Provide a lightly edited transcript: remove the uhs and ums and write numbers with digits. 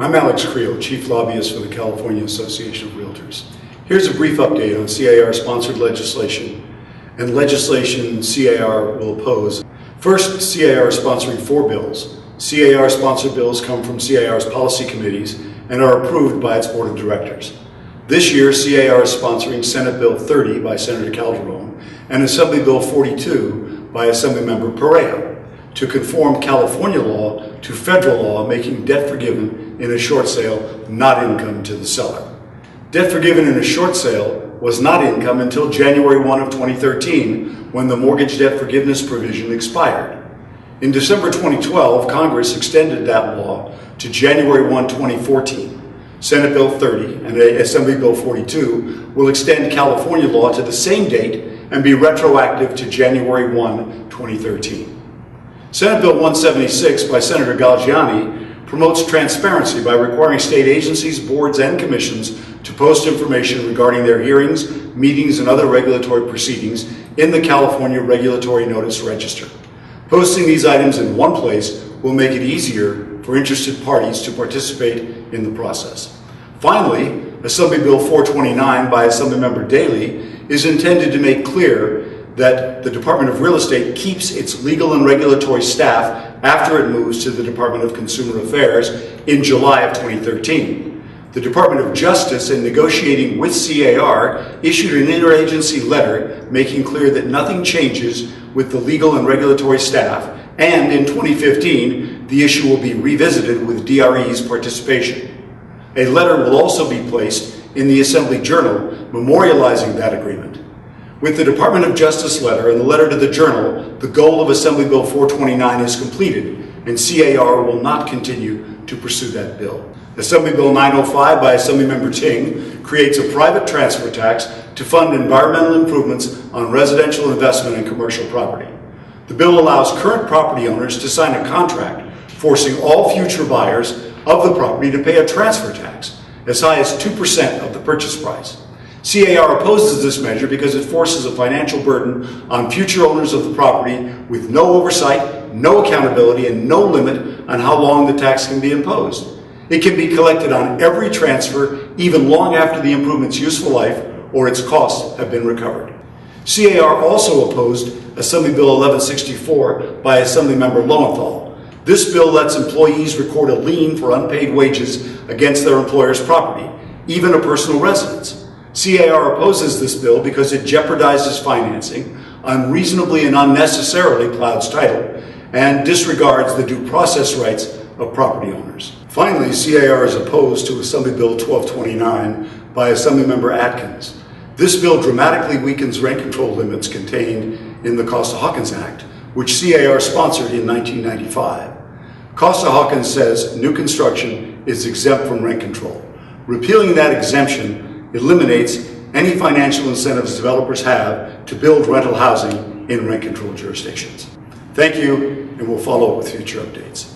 I'm Alex Creel, Chief Lobbyist for the California Association of Realtors. Here's a brief update on CAR-sponsored legislation and legislation CAR will oppose. First, CAR is sponsoring 4 bills. CAR-sponsored bills come from CAR's policy committees and are approved by its board of directors. This year, CAR is sponsoring Senate Bill 30 by Senator Calderon and Assembly Bill 42 by Assemblymember Perea to conform California law to federal law, making debt forgiven in a short sale not income to the seller. Debt forgiven in a short sale was not income until January 1 of 2013, when the mortgage debt forgiveness provision expired. In December 2012, Congress extended that law to January 1, 2014. Senate Bill 30 and Assembly Bill 42 will extend California law to the same date and be retroactive to January 1, 2013. Senate Bill 176 by Senator Galgiani promotes transparency by requiring state agencies, boards, and commissions to post information regarding their hearings, meetings, and other regulatory proceedings in the California Regulatory Notice Register. Posting these items in one place will make it easier for interested parties to participate in the process. Finally, Assembly Bill 429 by Assemblymember Daley is intended to make clear that the Department of Real Estate keeps its legal and regulatory staff after it moves to the Department of Consumer Affairs in July of 2013. The Department of Justice, in negotiating with CAR, issued an interagency letter making clear that nothing changes with the legal and regulatory staff, and in 2015, the issue will be revisited with DRE's participation. A letter will also be placed in the Assembly Journal memorializing that agreement. With the Department of Justice letter and the letter to the Journal, the goal of Assembly Bill 429 is completed, and CAR will not continue to pursue that bill. Assembly Bill 905 by Assemblymember Ting creates a private transfer tax to fund environmental improvements on residential investment and commercial property. The bill allows current property owners to sign a contract forcing all future buyers of the property to pay a transfer tax as high as 2% of the purchase price. CAR opposes this measure because it forces a financial burden on future owners of the property with no oversight, no accountability, and no limit on how long the tax can be imposed. It can be collected on every transfer, even long after the improvement's useful life or its costs have been recovered. CAR also opposed Assembly Bill 1164 by Assemblymember Lowenthal. This bill lets employees record a lien for unpaid wages against their employer's property, even a personal residence. CAR opposes this bill because it jeopardizes financing, unreasonably and unnecessarily clouds title, and disregards the due process rights of property owners. Finally, CAR is opposed to Assembly Bill 1229 by Assemblymember Atkins. This bill dramatically weakens rent control limits contained in the Costa-Hawkins Act, which CAR sponsored in 1995. Costa-Hawkins says new construction is exempt from rent control. Repealing that exemption eliminates any financial incentives developers have to build rental housing in rent-controlled jurisdictions. Thank you, and we'll follow up with future updates.